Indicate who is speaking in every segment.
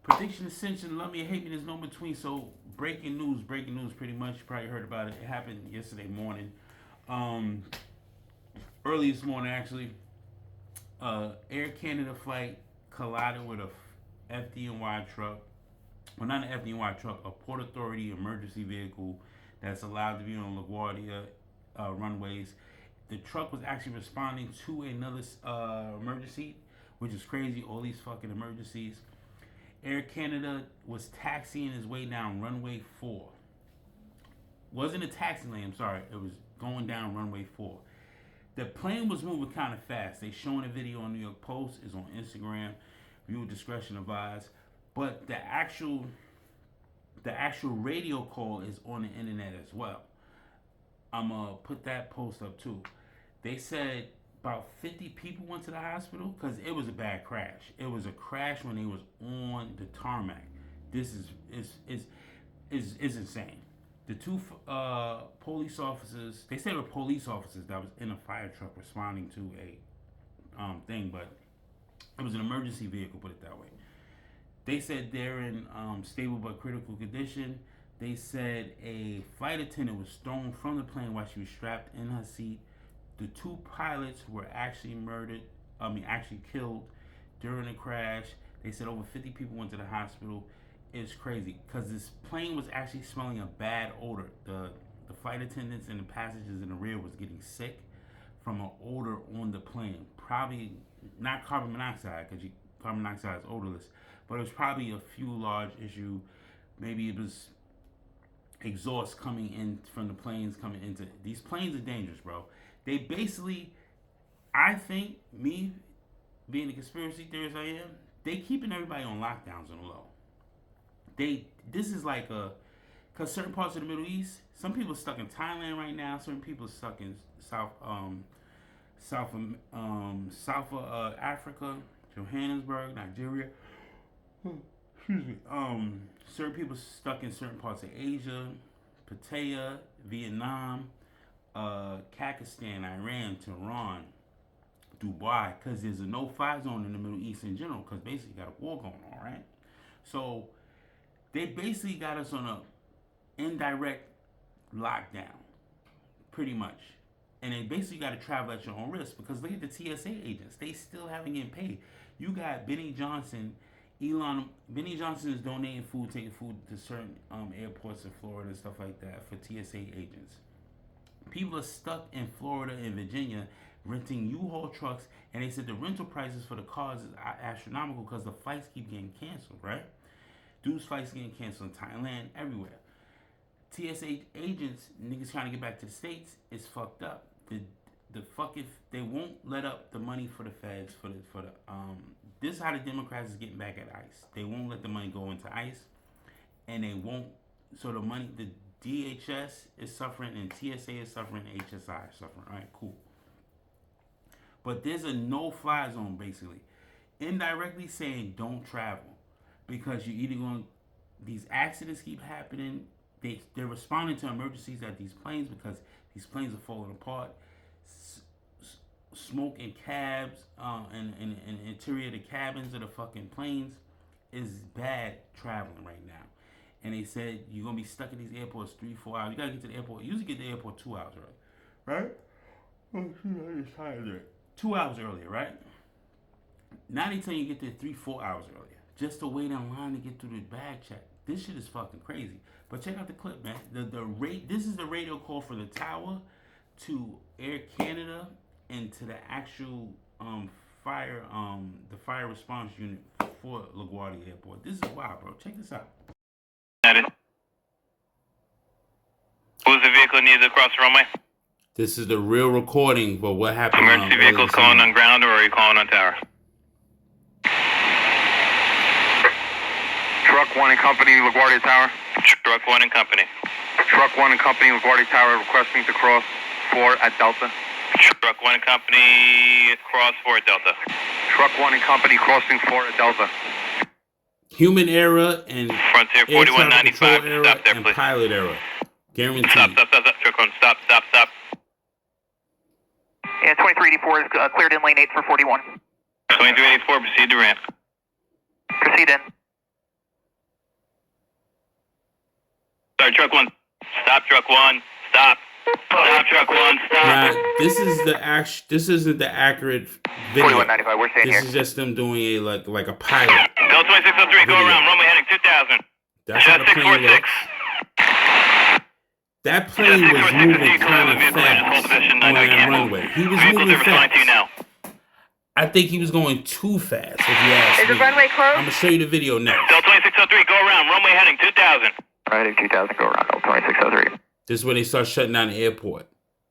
Speaker 1: Prediction ascension, love me or hate me, there's no between. So breaking news, pretty much. You probably heard about it. It happened yesterday morning. Um, Early this morning, actually. Air Canada flight collided with a FDNY truck. Well, not an FDNY truck, a Port Authority emergency vehicle that's allowed to be on LaGuardia runways. The truck was actually responding to another emergency, which is crazy. All these fucking emergencies. Air Canada was taxiing his way down runway 4. Wasn't a taxi lane, I'm sorry. It was going down runway 4. The plane was moving kind of fast. They showing a video on New York Post. Is on Instagram. Viewer discretion advised. But the actual radio call is on the internet as well. I'm gonna put that post up too. They said about 50 people went to the hospital because it was a bad crash. It was a crash when they was on the tarmac. This is insane. The two police officers, they said were police officers that was in a fire truck responding to a thing, but it was an emergency vehicle, put it that way. They said they're in stable but critical condition. They said a flight attendant was thrown from the plane while she was strapped in her seat. The two pilots were actually killed during the crash. They said over 50 people went to the hospital. It's crazy because this plane was actually smelling a bad odor. The flight attendants and the passengers in the rear was getting sick from an odor on the plane. Probably not carbon monoxide because carbon monoxide is odorless, but it was probably a fuel large issue. Maybe it was exhaust coming in from the planes coming into these planes are dangerous, bro. They basically, I think, me being the conspiracy theorist I am, they keeping everybody on lockdowns on the low. This is like because certain parts of the Middle East, some people are stuck in Thailand right now. Certain people are stuck in South of Africa, Johannesburg, Nigeria. Excuse me. Certain people stuck in certain parts of Asia, Pattaya, Vietnam, Pakistan, Iran, Tehran, Dubai, because there's a no-fly zone in the Middle East in general, because basically you got a war going on, right? So they basically got us on a indirect lockdown, pretty much. And they basically got to travel at your own risk, because look at the TSA agents. They still haven't getting paid. You got Benny Johnson is donating food, taking food to certain airports in Florida and stuff like that for TSA agents. People are stuck in Florida and Virginia renting U-Haul trucks, and they said the rental prices for the cars is astronomical because the flights keep getting canceled, right? Dudes' flights getting canceled in Thailand, everywhere. TSA agents, niggas trying to get back to the States, is fucked up. They won't let up the money for the feds this is how the Democrats is getting back at ICE. They won't let the money go into ICE, and they won't. So the DHS is suffering, and TSA is suffering, and HSI is suffering. All right, cool. But there's a no-fly zone, basically, indirectly saying don't travel, because you're either going. These accidents keep happening. They're responding to emergencies at these planes because these planes are falling apart. Smoke in cabs and interior of the cabins of the fucking planes is bad traveling right now. And they said you're going to be stuck in these airports 3-4 hours. You got to get to the airport. You usually get to the airport 2 hours early. Right? Oh, shoot, I just tired there. 2 hours earlier, right? Now they tell you get there 3-4 hours earlier. Just to wait in line to get through the bag check. This shit is fucking crazy. But check out the clip, man. This is the radio call for the tower to Air Canada and to the actual the fire response unit for LaGuardia Airport. This is wild, bro. Check this out.
Speaker 2: Who's the vehicle needed across the runway?
Speaker 1: This is the real recording for what happened.
Speaker 2: Emergency vehicles calling on ground, or are you calling on tower?
Speaker 3: Truck 1 and Company, LaGuardia Tower.
Speaker 2: Truck 1 and Company.
Speaker 3: Truck 1 and Company, LaGuardia Tower, requesting to cross 4 at Delta.
Speaker 2: Truck 1 and Company, cross 4 at Delta.
Speaker 3: Truck 1 and Company, crossing 4 at Delta.
Speaker 1: Human error and
Speaker 2: Frontier 4195,
Speaker 1: error
Speaker 2: stop there,
Speaker 1: and
Speaker 2: please.
Speaker 1: pilot error. Guaranteed.
Speaker 2: Stop. Truck 1, stop.
Speaker 4: Yeah, 2384 is cleared in lane 8 for 41.
Speaker 2: 2384, proceed to ramp.
Speaker 4: Proceed in.
Speaker 2: Sorry, truck 1. Stop, truck 1. Stop. Stop, truck 1. Stop.
Speaker 1: Now, this is the this isn't the accurate video.
Speaker 4: 4195, we're staying
Speaker 1: This
Speaker 4: here.
Speaker 1: is just them doing a like a pilot.
Speaker 2: Bell 2603, go around. Runway heading 2000.
Speaker 1: That's how the plane looks. That plane was moving kind of fast on that runway. He was moving fast. I think he was going too fast, if you ask me.
Speaker 4: Is the runway closed?
Speaker 1: I'm going to show you the video next.
Speaker 2: Bell 2603, go around. Runway heading 2000.
Speaker 4: Heading 2000, go around. 2603.
Speaker 1: This is when they start shutting down the airport.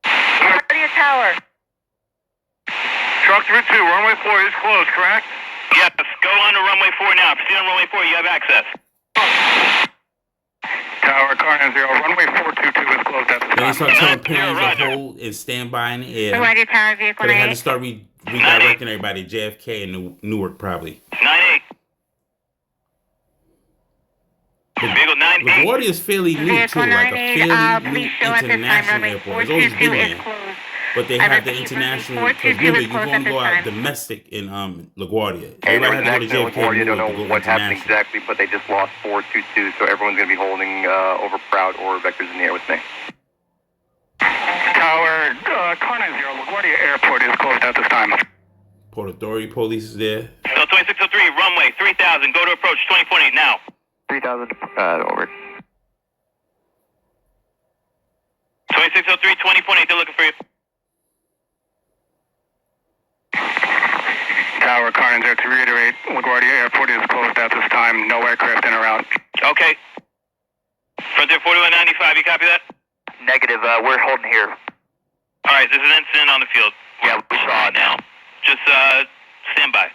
Speaker 4: LaGuardia Tower.
Speaker 3: Truck 32, runway 4 is closed, correct?
Speaker 2: Yes, go on to runway 4 now. Proceed on runway 4, you have access.
Speaker 3: Tower, car 0, runway 422 is closed at this
Speaker 1: Then they
Speaker 3: time.
Speaker 1: start telling planes to hold and stand by in the air.
Speaker 4: LaGuardia Tower, vehicle
Speaker 1: So they had to
Speaker 4: 98.
Speaker 1: start redirecting everybody. JFK and Newark, probably.
Speaker 2: 98. Vehicle 98.
Speaker 1: LaGuardia is fairly new, too.
Speaker 4: Vehicle
Speaker 1: Like a
Speaker 4: 98,
Speaker 1: fairly new
Speaker 4: please show at this time.
Speaker 1: international
Speaker 4: Runway
Speaker 1: airport. It's always
Speaker 4: 422
Speaker 1: been
Speaker 4: is
Speaker 1: there.
Speaker 4: closed.
Speaker 1: But they
Speaker 4: I
Speaker 1: have the
Speaker 4: repeat,
Speaker 1: international,
Speaker 4: runway
Speaker 1: because
Speaker 4: 422
Speaker 1: remember,
Speaker 4: is
Speaker 1: you
Speaker 4: closed
Speaker 1: going
Speaker 4: at
Speaker 1: to go
Speaker 4: this
Speaker 1: out
Speaker 4: time.
Speaker 1: domestic in LaGuardia.
Speaker 3: Hey,
Speaker 1: Everybody had to go to
Speaker 3: exactly,
Speaker 1: JFK
Speaker 3: LaGuardia,
Speaker 1: and
Speaker 3: don't
Speaker 1: Newark to
Speaker 3: know
Speaker 1: go
Speaker 3: what happened
Speaker 1: international.
Speaker 3: exactly, but they just lost 422, so everyone's going to be holding over Proud or Vectors in the air with me. Tower, car 90, LaGuardia Airport is closed at this time.
Speaker 1: Port Authority police is there.
Speaker 2: Bell 2603, runway 3000, go to approach 20.8 now.
Speaker 4: 3000, over.
Speaker 2: 2603, 20.8, they're looking for you.
Speaker 3: Tower, car 90, to reiterate, LaGuardia Airport is closed at this time. No aircraft in or out.
Speaker 2: Okay. Frontier 4195, you copy that?
Speaker 4: Negative, we're holding here.
Speaker 2: Alright, there's an incident on the field.
Speaker 4: Yeah, we saw it now.
Speaker 2: Just, stand by.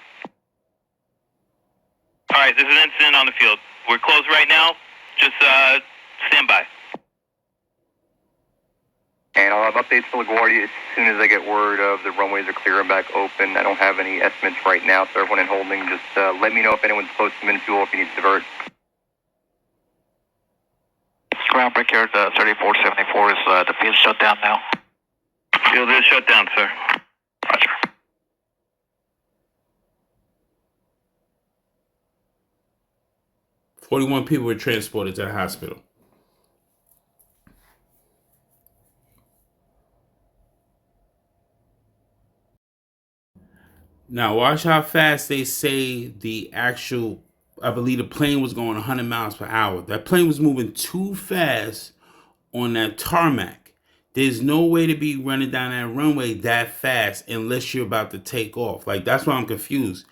Speaker 2: Alright, there's an incident on the field. We're closed right now. Just, stand by.
Speaker 3: And I'll have updates to LaGuardia as soon as I get word of the runways are clear and back open. I don't have any estimates right now, so everyone in holding, just let me know if anyone's supposed to min fuel, if you need to divert.
Speaker 4: Ground Brickyard 3474 is the field shut down now.
Speaker 2: Field is shut down, sir.
Speaker 4: Roger.
Speaker 1: "41 people were transported to the hospital." Now watch how fast they say the actual, I believe the plane was going 100 miles per hour. That plane was moving too fast on that tarmac. There's no way to be running down that runway that fast unless you're about to take off. Like, that's why I'm confused.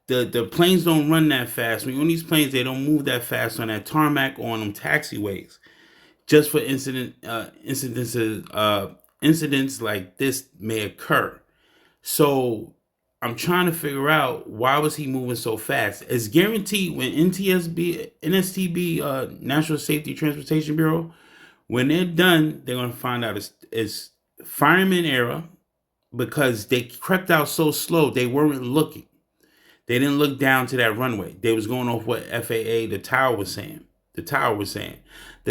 Speaker 1: The planes don't run that fast. When you're on these planes, they don't move that fast on that tarmac or on them taxiways. Just for incidents like this may occur. So I'm trying to figure out, why was he moving so fast? It's guaranteed when NSTB, National Safety Transportation Bureau, when they're done, they're going to find out it's fireman error, because they crept out so slow, they weren't looking. They didn't look down to that runway. They was going off what FAA, the tower was saying. The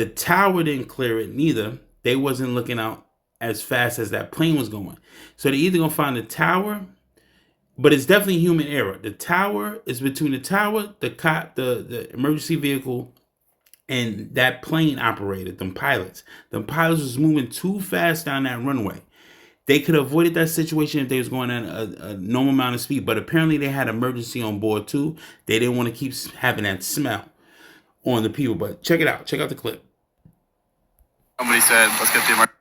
Speaker 1: tower didn't clear it neither. They wasn't looking out as fast as that plane was going. So they're either going to find the tower, but it's definitely human error. The tower is between the tower, the emergency vehicle, and that plane operator, them pilots. Them pilots was moving too fast down that runway. They could have avoided that situation if they was going at a normal amount of speed, but apparently they had emergency on board too. They didn't want to keep having that smell on the people. But check it out. Check out the clip.
Speaker 5: Somebody said, let's get the emergency.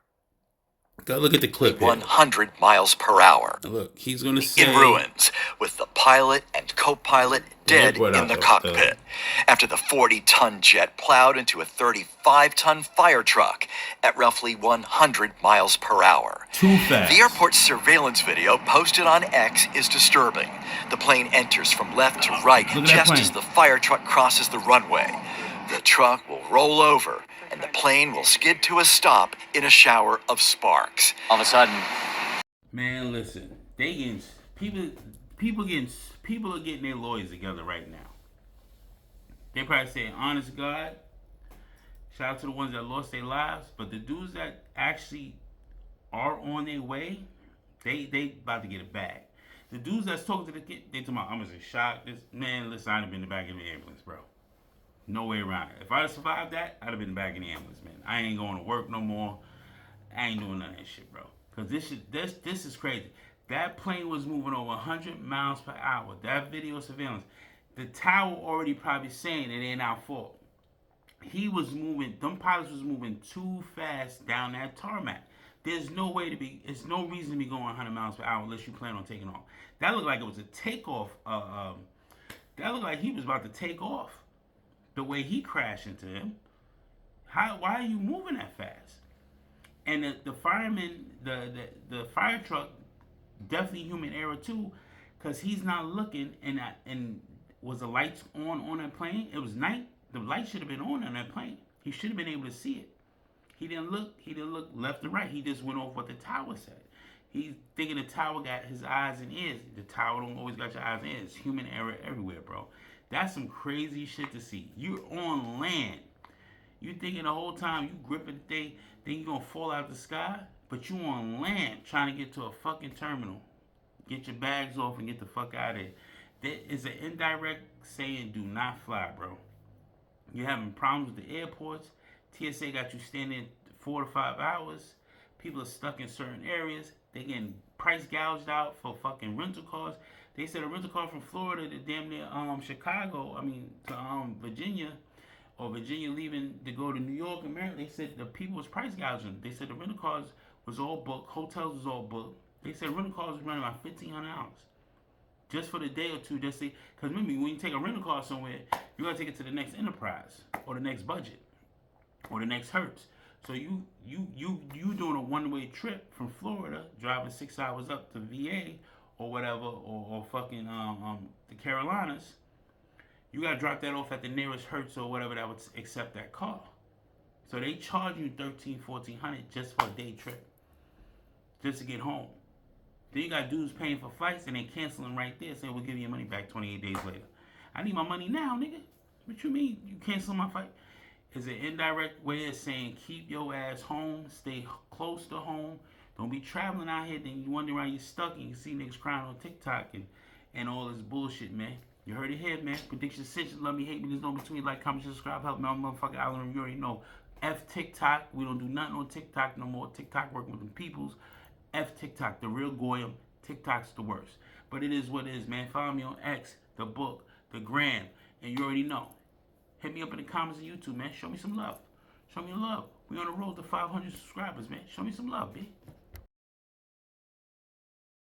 Speaker 1: Go look at the clip here.
Speaker 6: 100 miles per hour.
Speaker 1: Now look, he's going to say...
Speaker 6: In ruins, with the pilot and co-pilot dead in the cockpit, after the 40-ton jet plowed into a 35-ton fire truck at roughly 100 miles per hour.
Speaker 1: Too fast.
Speaker 6: The airport's surveillance video posted on X is disturbing. The plane enters from left to right just as the fire truck crosses the runway. The truck will roll over, and the plane will skid to a stop in a shower of sparks. All of a sudden...
Speaker 1: Man, listen. People are getting their lawyers together right now. They probably saying, honest to God, shout out to the ones that lost their lives, but the dudes that actually are on their way, they about to get it back. The dudes that's talking to the kid, they talking about, I'm just in shock. Man, listen, I done been in the back of the ambulance, bro. No way around it. If I'd have survived that, I'd have been back in the ambulance, man. I ain't going to work no more. I ain't doing none of that shit, bro. Cause this is crazy. That plane was moving over 100 miles per hour. That video surveillance. The tower already probably saying it ain't our fault. He was moving. Them pilots was moving too fast down that tarmac. There's no way to be. It's no reason to be going 100 miles per hour unless you plan on taking off. That looked like it was a takeoff. That looked like he was about to take off. The way he crashed into him. Why are you moving that fast? And the fireman, the fire truck, definitely human error too, because he's not looking. And was the lights on that plane? It was night. The light should have been on that plane. He should have been able to see it. He didn't look. He didn't look left or right. He just went off what the tower said. He's thinking the tower got his eyes and ears. The tower don't always got your eyes and ears. Human error everywhere, bro. That's some crazy shit to see. You're on land. You thinking the whole time you gripping the thing, then you gonna fall out of the sky? But you on land trying to get to a fucking terminal. Get your bags off and get the fuck out of there. There is an indirect saying, do not fly, bro. You're having problems with the airports. TSA got you standing 4 to 5 hours. People are stuck in certain areas. They getting price gouged out for fucking rental cars. They said a rental car from Florida to damn near Chicago, to Virginia, or Virginia leaving to go to New York and Maryland. They said the people was price gouging. They said the rental cars was all booked. Hotels was all booked. They said rental cars was running about $1,500 just for the day or two. Just because remember, when you take a rental car somewhere, you gotta take it to the next Enterprise or the next Budget or the next Hertz. So you doing a one-way trip from Florida, driving 6 hours up to VA or whatever, or fucking the Carolinas. You gotta drop that off at the nearest Hertz or whatever that would accept that car. So they charge you $1,300-$1,400 just for a day trip, just to get home. Then you got dudes paying for flights and they canceling right there, saying we'll give you your money back 28 days later. I need my money now, nigga. What you mean? You cancel my flight? Is an indirect way of saying keep your ass home, stay close to home. Don't be traveling out here, then you wonder why you're stuck and you see niggas crying on TikTok and all this bullshit, man. You heard it here, man. Prediction Sessions, love me, hate me. There's no between. Like, comment, subscribe, help me out, motherfucking island. You already know. F TikTok. We don't do nothing on TikTok no more. TikTok working with them peoples. F TikTok. The real Goyim. TikTok's the worst. But it is what it is, man. Follow me on X, the book, the gram. And you already know. Hit me up in the comments on YouTube, man. Show me some love. Show me love. We on the road to 500 subscribers, man. Show me some love, B.